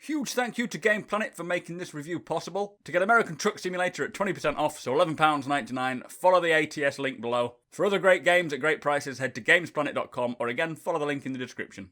Huge thank you to Game Planet for making this review possible. To get American Truck Simulator at 20% off, so £11.99, follow the ATS link below. For other great games at great prices, head to gamesplanet.com or again, follow the link in the description.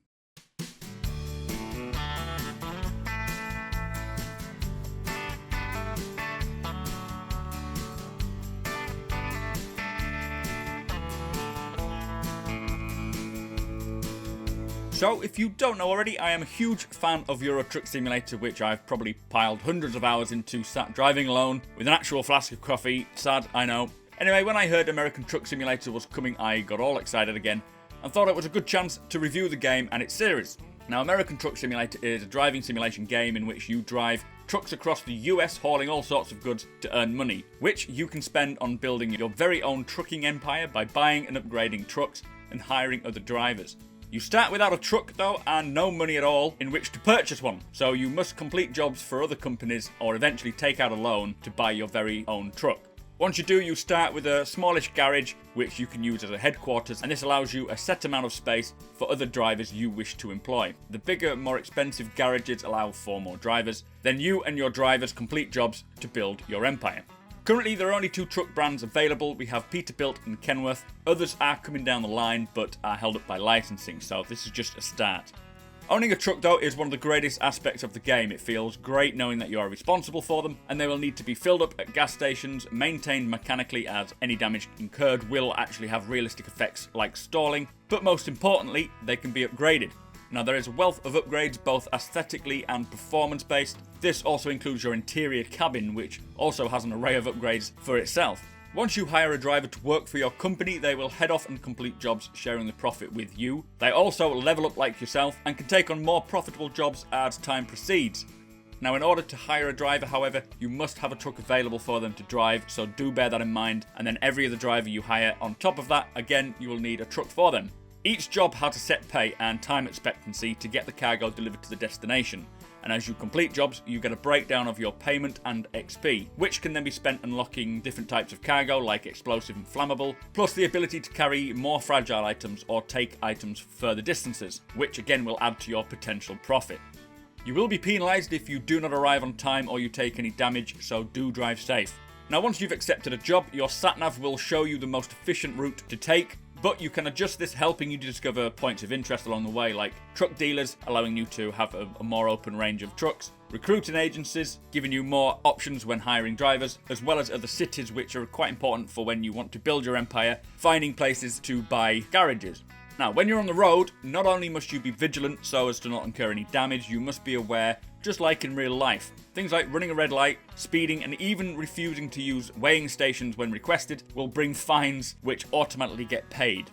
So, if you don't know already, I am a huge fan of Euro Truck Simulator, which I've probably piled hundreds of hours into, sat driving alone, with an actual flask of coffee. Sad, I know. Anyway, when I heard American Truck Simulator was coming, I got all excited again, and thought it was a good chance to review the game and its series. Now, American Truck Simulator is a driving simulation game in which you drive trucks across the US hauling all sorts of goods to earn money, which you can spend on building your very own trucking empire by buying and upgrading trucks and hiring other drivers. You start without a truck though, and no money at all in which to purchase one, so you must complete jobs for other companies or eventually take out a loan to buy your very own truck. Once you do, you start with a smallish garage which you can use as a headquarters, and this allows you a set amount of space for other drivers you wish to employ. The bigger, more expensive garages allow for more drivers, then you and your drivers complete jobs to build your empire. Currently, there are only 2 truck brands available. We have Peterbilt and Kenworth. Others are coming down the line, but are held up by licensing, so this is just a start. Owning a truck, though, is one of the greatest aspects of the game. It feels great knowing that you are responsible for them, and they will need to be filled up at gas stations, maintained mechanically, as any damage incurred will actually have realistic effects like stalling, but most importantly, they can be upgraded. Now, there is a wealth of upgrades, both aesthetically and performance-based. This also includes your interior cabin, which also has an array of upgrades for itself. Once you hire a driver to work for your company, they will head off and complete jobs sharing the profit with you. They also level up like yourself and can take on more profitable jobs as time proceeds. Now, in order to hire a driver, however, you must have a truck available for them to drive, so do bear that in mind. And then every other driver you hire on top of that, again, you will need a truck for them. Each job has a set pay and time expectancy to get the cargo delivered to the destination, and as you complete jobs, you get a breakdown of your payment and XP, which can then be spent unlocking different types of cargo like explosive and flammable, plus the ability to carry more fragile items or take items further distances, which again will add to your potential profit. You will be penalised if you do not arrive on time or you take any damage, so do drive safe. Now, once you've accepted a job, your sat-nav will show you the most efficient route to take, but you can adjust this, helping you to discover points of interest along the way, like truck dealers, allowing you to have a more open range of trucks, recruiting agencies, giving you more options when hiring drivers, as well as other cities which are quite important for when you want to build your empire, finding places to buy garages. Now, when you're on the road, not only must you be vigilant so as to not incur any damage, you must be aware, just like in real life. Things like running a red light, speeding, and even refusing to use weighing stations when requested will bring fines which automatically get paid.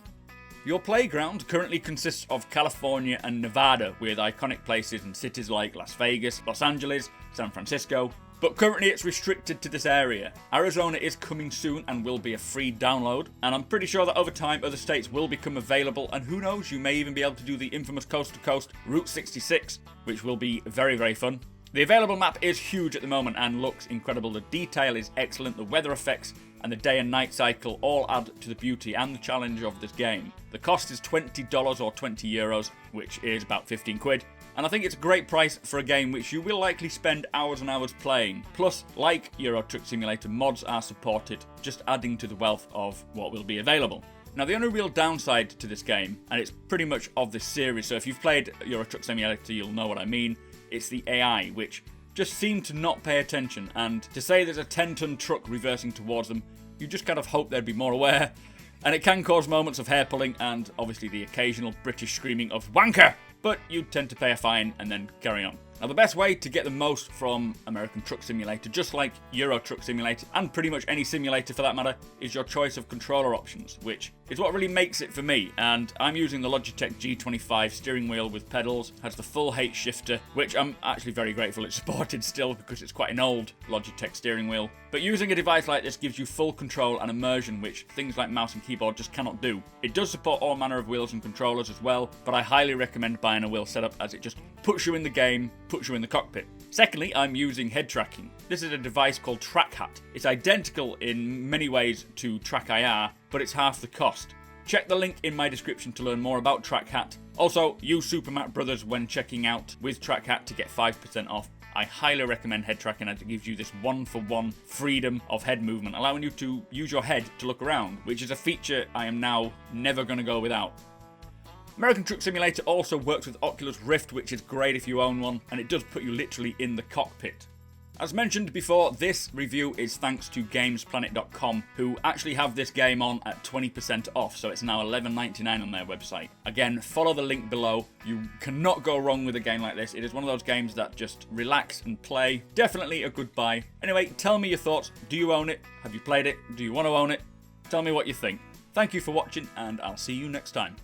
Your playground currently consists of California and Nevada, with iconic places in cities like Las Vegas, Los Angeles, San Francisco, but currently it's restricted to this area. Arizona is coming soon and will be a free download, and I'm pretty sure that over time other states will become available, and who knows, you may even be able to do the infamous coast-to-coast Route 66, which will be very, very fun. The available map is huge at the moment and looks incredible. The detail is excellent, the weather effects and the day and night cycle all add to the beauty and the challenge of this game. The cost is $20 or €20, which is about 15 quid. And I think it's a great price for a game which you will likely spend hours and hours playing. Plus, like Euro Truck Simulator, mods are supported, just adding to the wealth of what will be available. Now, the only real downside to this game, and it's pretty much of this series, so if you've played Euro Truck Simulator, you'll know what I mean, it's the AI, which just seem to not pay attention, and to say there's a 10-ton truck reversing towards them, you just kind of hope they'd be more aware. And it can cause moments of hair pulling and obviously the occasional British screaming of wanker, but you tend to pay a fine and then carry on. Now, the best way to get the most from American Truck Simulator, just like Euro Truck Simulator, and pretty much any simulator for that matter, is your choice of controller options, which is what really makes it for me. And I'm using the Logitech G25 steering wheel with pedals, has the full H shifter, which I'm actually very grateful it's supported still because it's quite an old Logitech steering wheel. But using a device like this gives you full control and immersion, which things like mouse and keyboard just cannot do. It does support all manner of wheels and controllers as well, but I highly recommend buying a wheel setup as it just puts you in the game, puts you in the cockpit. Secondly, I'm using head tracking. This is a device called TrackHat. It's identical in many ways to TrackIR, but it's half the cost. Check the link in my description to learn more about TrackHat. Also, use Super Mac Brothers when checking out with TrackHat to get 5% off. I highly recommend head tracking as it gives you this one-for-one freedom of head movement, allowing you to use your head to look around, which is a feature I am now never going to go without. American Truck Simulator also works with Oculus Rift, which is great if you own one, and it does put you literally in the cockpit. As mentioned before, this review is thanks to GamesPlanet.com, who actually have this game on at 20% off, so it's now $11.99 on their website. Again, follow the link below. You cannot go wrong with a game like this. It is one of those games that just relax and play. Definitely a good buy. Anyway, tell me your thoughts. Do you own it? Have you played it? Do you want to own it? Tell me what you think. Thank you for watching, and I'll see you next time.